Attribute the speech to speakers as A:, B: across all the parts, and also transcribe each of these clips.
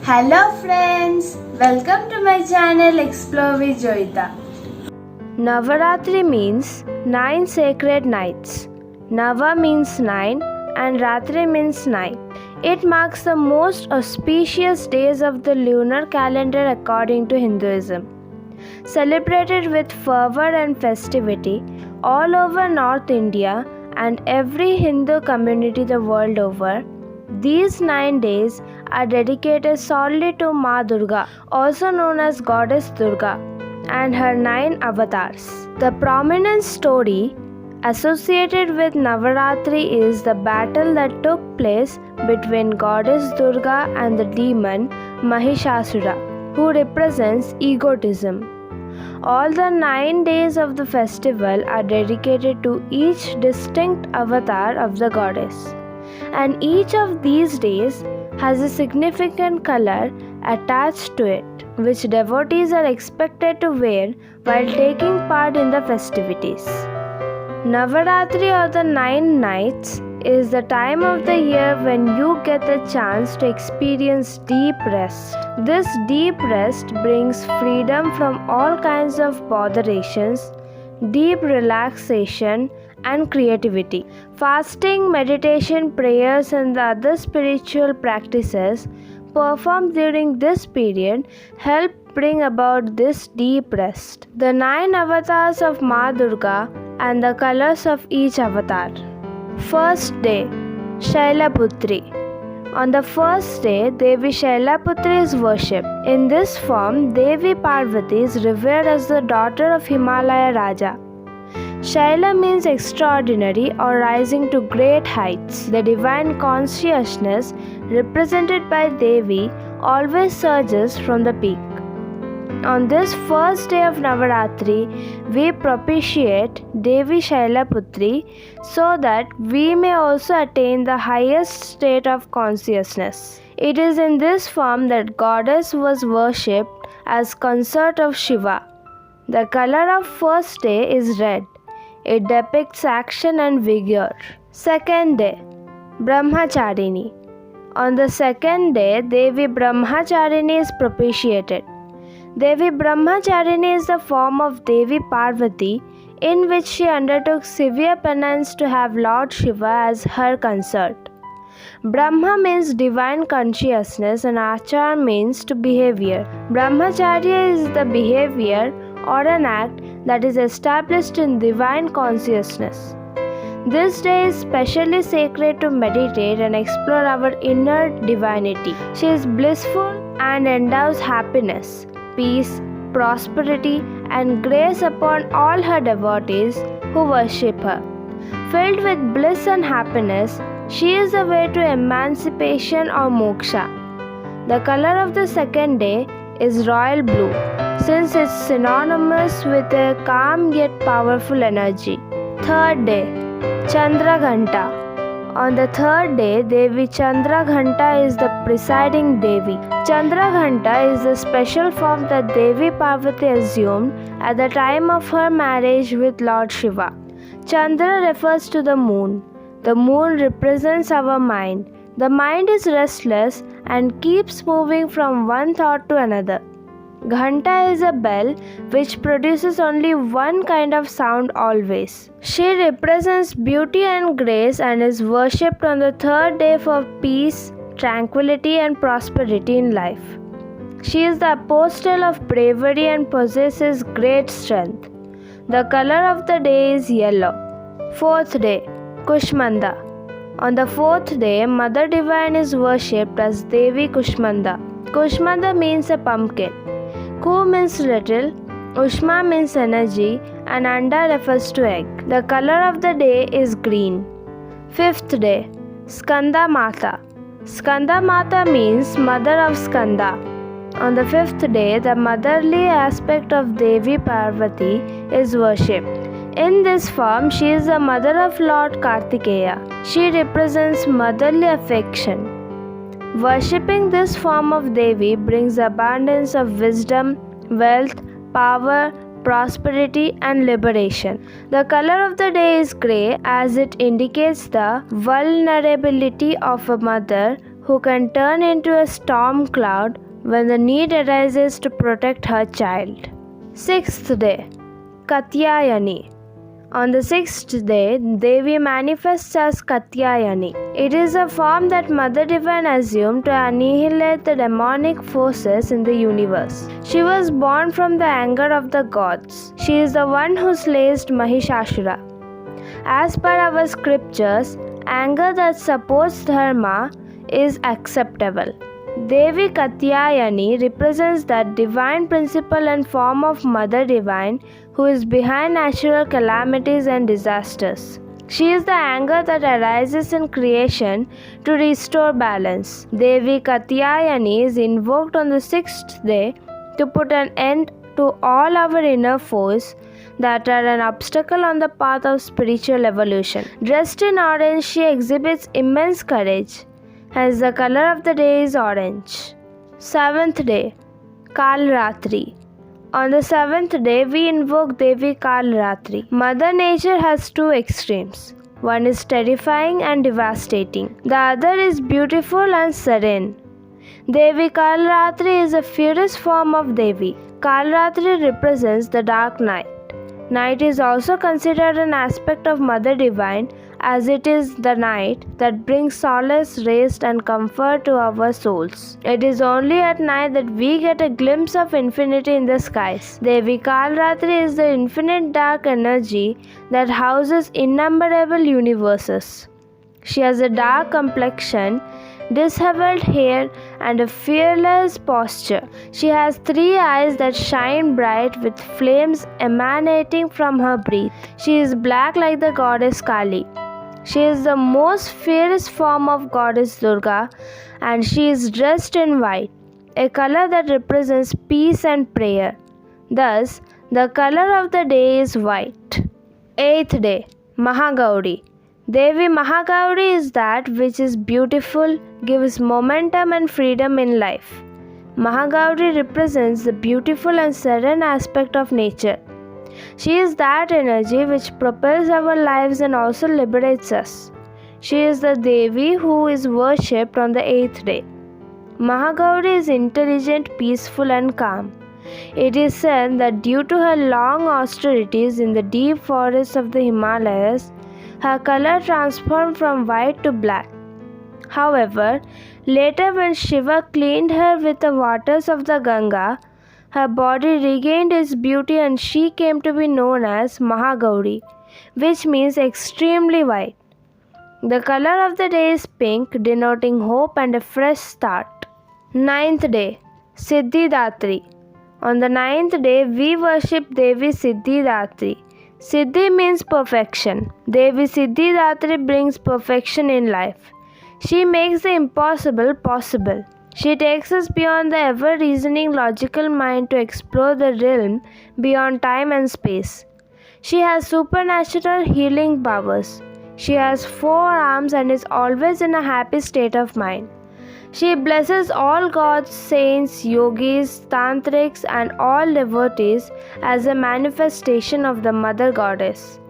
A: Hello friends, welcome to my channel Explore with Joyita.
B: Navaratri means 9 sacred nights. Nava means 9 and Ratri means night. It marks the most auspicious days of the lunar calendar according to Hinduism. Celebrated with fervor and festivity all over North India and every Hindu community the world over, these 9 days are dedicated solely to Ma Durga, also known as Goddess Durga, and her 9 avatars. The prominent story associated with Navaratri is the battle that took place between Goddess Durga and the demon Mahishasura, who represents egotism. All the 9 days of the festival are dedicated to each distinct avatar of the goddess. And each of these days has a significant color attached to it, which devotees are expected to wear while taking part in the festivities. Navaratri, or the 9 nights, is the time of the year when you get the chance to experience deep rest. This deep rest brings freedom from all kinds of botherations, deep relaxation, and creativity. Fasting, meditation, prayers, and the other spiritual practices performed during this period help bring about this deep rest. The 9 avatars of Ma Durga and the colors of each avatar. First day, Shailaputri. On the first day, Devi Shailaputri is worshipped. In this form, Devi Parvati is revered as the daughter of Himalaya Raja. Shaila means extraordinary or rising to great heights. The divine consciousness represented by Devi always surges from the peak. On this first day of Navaratri, we propitiate Devi Shailaputri so that we may also attain the highest state of consciousness. It is in this form that goddess was worshipped as consort of Shiva. The color of first day is red. It depicts action and vigor. Second day, Brahmacharini. On the second day, Devi Brahmacharini is propitiated. Devi Brahmacharini is the form of Devi Parvati, in which she undertook severe penance to have Lord Shiva as her consort. Brahma means divine consciousness and Achar means to behavior. Brahmacharya is the behavior or an act that is established in divine consciousness. This day is specially sacred to meditate and explore our inner divinity. She is blissful and endows happiness, peace, prosperity, and grace upon all her devotees who worship her. Filled with bliss and happiness, she is the way to emancipation or moksha. The color of the second day is royal blue, since it's synonymous with a calm yet powerful energy. Third day, Chandraghanta. On the third day, Devi Chandraghanta is the presiding Devi. Chandraghanta is the special form that Devi Parvati assumed at the time of her marriage with Lord Shiva. Chandra refers to the moon. The moon represents our mind. The mind is restless and keeps moving from one thought to another. Ghanta is a bell which produces only one kind of sound always. She represents beauty and grace and is worshipped on the third day for peace, tranquility, and prosperity in life. She is the apostle of bravery and possesses great strength. The color of the day is yellow. Fourth day, Kushmanda. On the fourth day, Mother Divine is worshipped as Devi Kushmanda. Kushmanda means a pumpkin. Ku means little, Ushma means energy, and Anda refers to egg. The color of the day is green. Fifth day, Skanda Mata. Skanda Mata means mother of Skanda. On the fifth day, the motherly aspect of Devi Parvati is worshipped. In this form, she is the mother of Lord Kartikeya. She represents motherly affection. Worshipping this form of Devi brings abundance of wisdom, wealth, power, prosperity, and liberation. The color of the day is grey as it indicates the vulnerability of a mother who can turn into a storm cloud when the need arises to protect her child. Sixth day, Katyayani. On the sixth day, Devi manifests as Katyayani. It is a form that Mother Divine assumed to annihilate the demonic forces in the universe. She was born from the anger of the gods. She is the one who slays Mahishasura. As per our scriptures, anger that supports dharma is acceptable. Devi Katyayani represents that divine principle and form of Mother Divine who is behind natural calamities and disasters. She is the anger that arises in creation to restore balance. Devi Katyayani is invoked on the sixth day to put an end to all our inner foes that are an obstacle on the path of spiritual evolution. Dressed in orange, she exhibits immense courage, as the color of the day is orange. Seventh day, Kalratri. On the seventh day, we invoke Devi Kalratri. Mother Nature has two extremes. One is terrifying and devastating. The other is beautiful and serene. Devi Kalratri is a fierce form of Devi. Kalratri represents the dark night. Night is also considered an aspect of Mother Divine, as it is the night that brings solace, rest and comfort to our souls. It is only at night that we get a glimpse of infinity in the skies. Devi Kalratri is the infinite dark energy that houses innumerable universes. She has a dark complexion, disheveled hair and a fearless posture. She has 3 eyes that shine bright with flames emanating from her breath. She is black like the goddess Kali. She is the most fierce form of goddess Durga, and she is dressed in white, a color that represents peace and prayer. Thus, the color of the day is white. Eighth day, Mahagauri. Devi Mahagauri is that which is beautiful, gives momentum and freedom in life. Mahagauri represents the beautiful and serene aspect of nature. She is that energy which propels our lives and also liberates us. She is the Devi who is worshipped on the 8th day. Mahagauri is intelligent, peaceful and calm. It is said that due to her long austerities in the deep forests of the Himalayas, her color transformed from white to black. However, later when Shiva cleaned her with the waters of the Ganga, her body regained its beauty and she came to be known as Mahagauri, which means extremely white. The color of the day is pink, denoting hope and a fresh start. 9th day, Siddhidatri. On the 9th day, we worship Devi Siddhidatri. Siddhi means perfection. Devi Siddhidatri brings perfection in life. She makes the impossible possible. She takes us beyond the ever-reasoning logical mind to explore the realm beyond time and space. She has supernatural healing powers. She has 4 arms and is always in a happy state of mind. She blesses all gods, saints, yogis, tantrics and all devotees as a manifestation of the Mother Goddess.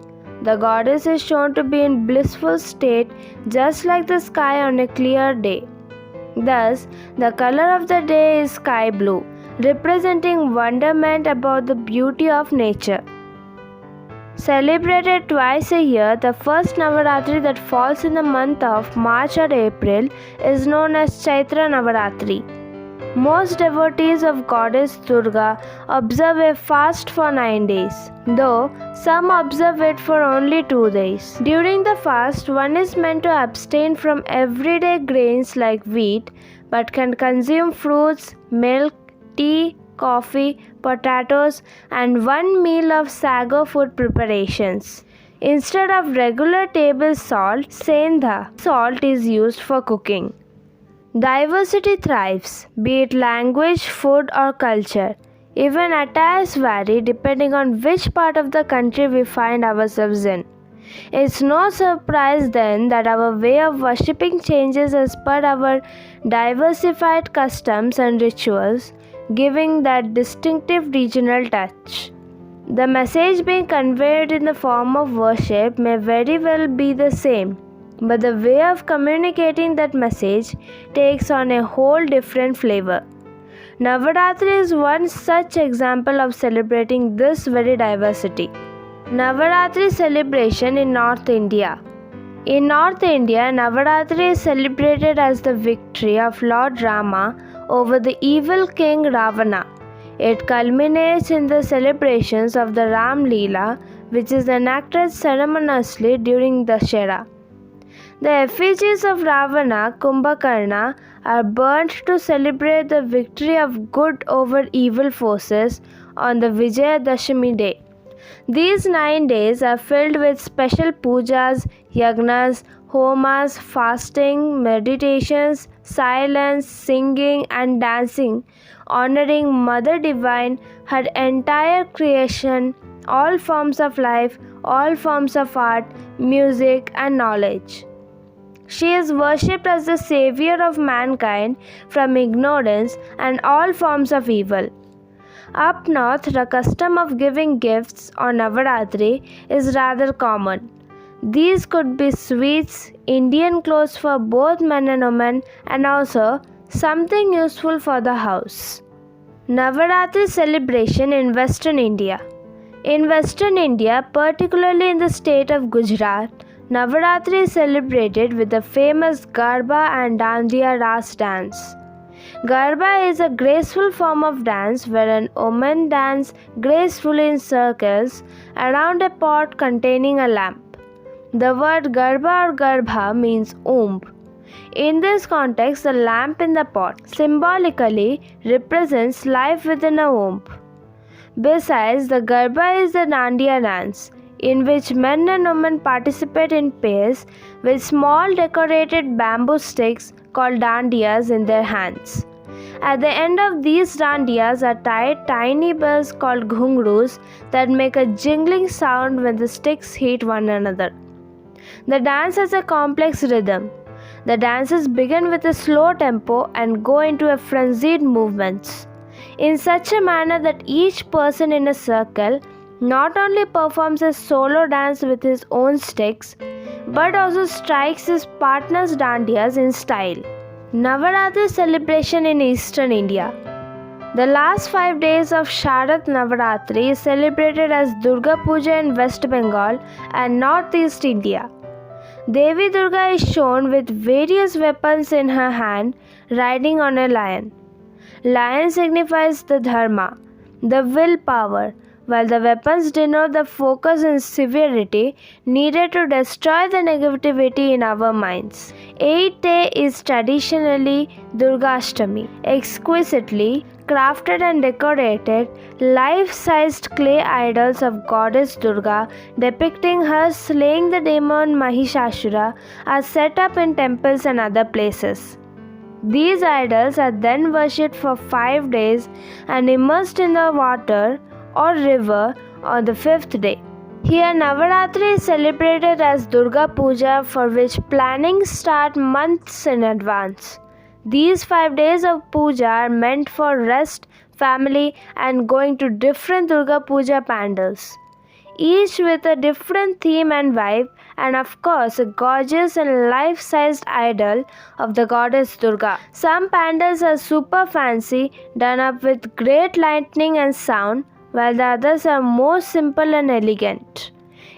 B: The goddess is shown to be in blissful state just like the sky on a clear day. Thus, the color of the day is sky blue, representing wonderment about the beauty of nature. Celebrated twice a year, the first Navaratri that falls in the month of March or April is known as Chaitra Navaratri. Most devotees of Goddess Durga observe a fast for 9 days, though some observe it for only 2 days. During the fast, one is meant to abstain from everyday grains like wheat, but can consume fruits, milk, tea, coffee, potatoes, and 1 meal of sago food preparations. Instead of regular table salt, sendha salt is used for cooking. Diversity thrives, be it language, food, or culture. Even attires vary depending on which part of the country we find ourselves in. It's no surprise then that our way of worshipping changes as per our diversified customs and rituals, giving that distinctive regional touch. The message being conveyed in the form of worship may very well be the same, but the way of communicating that message takes on a whole different flavor. Navaratri is one such example of celebrating this very diversity. Navaratri celebration in North India. In North India, Navaratri is celebrated as the victory of Lord Rama over the evil king Ravana. It culminates in the celebrations of the Ram Leela, which is enacted ceremoniously during Dashera. The effigies of Ravana, Kumbhakarna, are burnt to celebrate the victory of good over evil forces on the Vijayadashami day. These 9 days are filled with special pujas, yagnas, homas, fasting, meditations, silence, singing, and dancing, honoring Mother Divine, her entire creation, all forms of life, all forms of art, music, and knowledge. She is worshipped as the savior of mankind from ignorance and all forms of evil. Up north, the custom of giving gifts on Navaratri is rather common. These could be sweets, Indian clothes for both men and women, and also something useful for the house. Navaratri celebration in Western India. In Western India, particularly in the state of Gujarat, Navaratri is celebrated with the famous garba and dandiya ras dance. Garba is a graceful form of dance wherein women dance gracefully in circles around a pot containing a lamp. The word garba or garbha means womb. In this context, the lamp in the pot symbolically represents life within a womb. Besides, the garba is the dandiya dance, in which men and women participate in pairs with small decorated bamboo sticks called dandiyas in their hands. At the end of these dandiyas are tied tiny bells called ghungroos that make a jingling sound when the sticks hit one another. The dance has a complex rhythm. The dances begin with a slow tempo and go into a frenzied movements, in such a manner that each person in a circle not only performs a solo dance with his own sticks, but also strikes his partner's dandiyas in style. Navaratri celebration in Eastern India. The last 5 days of Sharad Navaratri is celebrated as Durga Puja in West Bengal and Northeast India. Devi Durga is shown with various weapons in her hand, riding on a lion. Lion signifies the dharma, the willpower, while the weapons denote the focus and severity needed to destroy the negativity in our minds. 8th day is traditionally Durgashtami, exquisitely crafted and decorated, life-sized clay idols of goddess Durga depicting her slaying the demon Mahishasura are set up in temples and other places. These idols are then worshipped for 5 days and immersed in the water or river on the 5th day. Here Navaratri is celebrated as Durga Puja, for which planning starts months in advance. These 5 days of puja are meant for rest, family, and going to different Durga Puja pandals, each with a different theme and vibe, and of course a gorgeous and life-sized idol of the goddess Durga. Some pandals are super fancy, done up with great lightning and sound, while the others are more simple and elegant.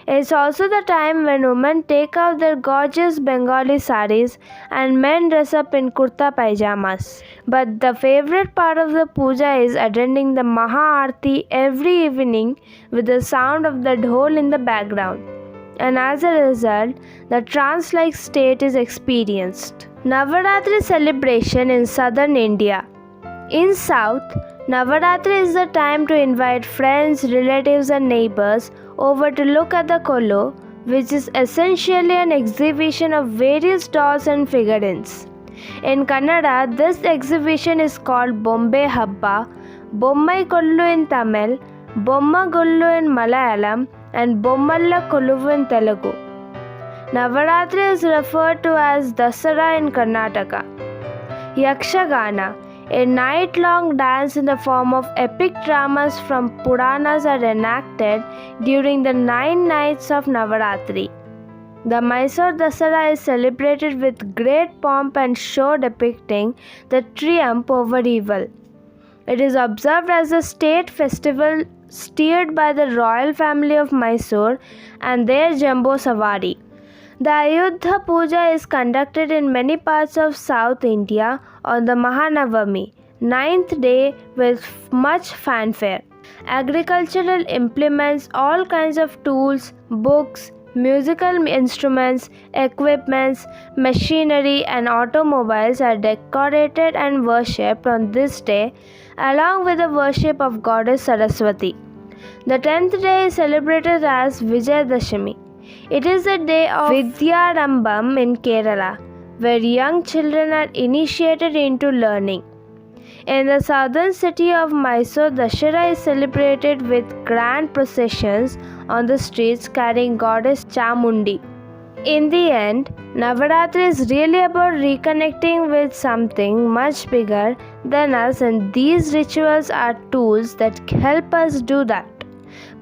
B: It's also the time when women take out their gorgeous Bengali saris and men dress up in kurta pajamas. But the favorite part of the puja is attending the Maha Aarti every evening with the sound of the dhol in the background. And as a result, the trance-like state is experienced. Navaratri celebration in southern India. In South, Navaratri is the time to invite friends, relatives and neighbors over to look at the Kolo, which is essentially an exhibition of various dolls and figurines. In Kannada, this exhibition is called Bombay Habba, Bommai Kollu in Tamil, Bomma Gullu in Malayalam and Bommalla Koluvu in Telugu. Navaratri is referred to as Dasara in Karnataka. Yakshagana, a night-long dance in the form of epic dramas from Puranas, are enacted during the 9 nights of Navaratri. The Mysore Dasara is celebrated with great pomp and show depicting the triumph over evil. It is observed as a state festival steered by the royal family of Mysore and their Jumbo Savari. The Ayodhya Puja is conducted in many parts of South India on the Mahanavami, ninth day, with much fanfare. Agricultural implements, all kinds of tools, books, musical instruments, equipments, machinery, and automobiles are decorated and worshipped on this day, along with the worship of goddess Saraswati. The 10th day is celebrated as Vijayadashami. It is the day of Vidyarambham in Kerala, where young children are initiated into learning. In the southern city of Mysore, Dashera is celebrated with grand processions on the streets carrying goddess Chamundi. In the end, Navaratri is really about reconnecting with something much bigger than us, and these rituals are tools that help us do that.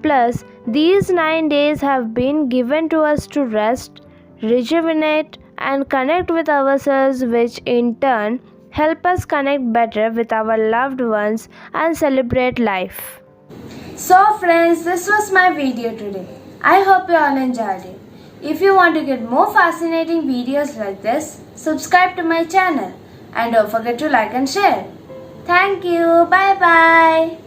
B: Plus, these 9 days have been given to us to rest, rejuvenate, and connect with ourselves, which in turn help us connect better with our loved ones and celebrate life.
A: So friends, this was my video today. I hope you all enjoyed it. If you want to get more fascinating videos like this, subscribe to my channel and don't forget to like and share. Thank you. Bye bye.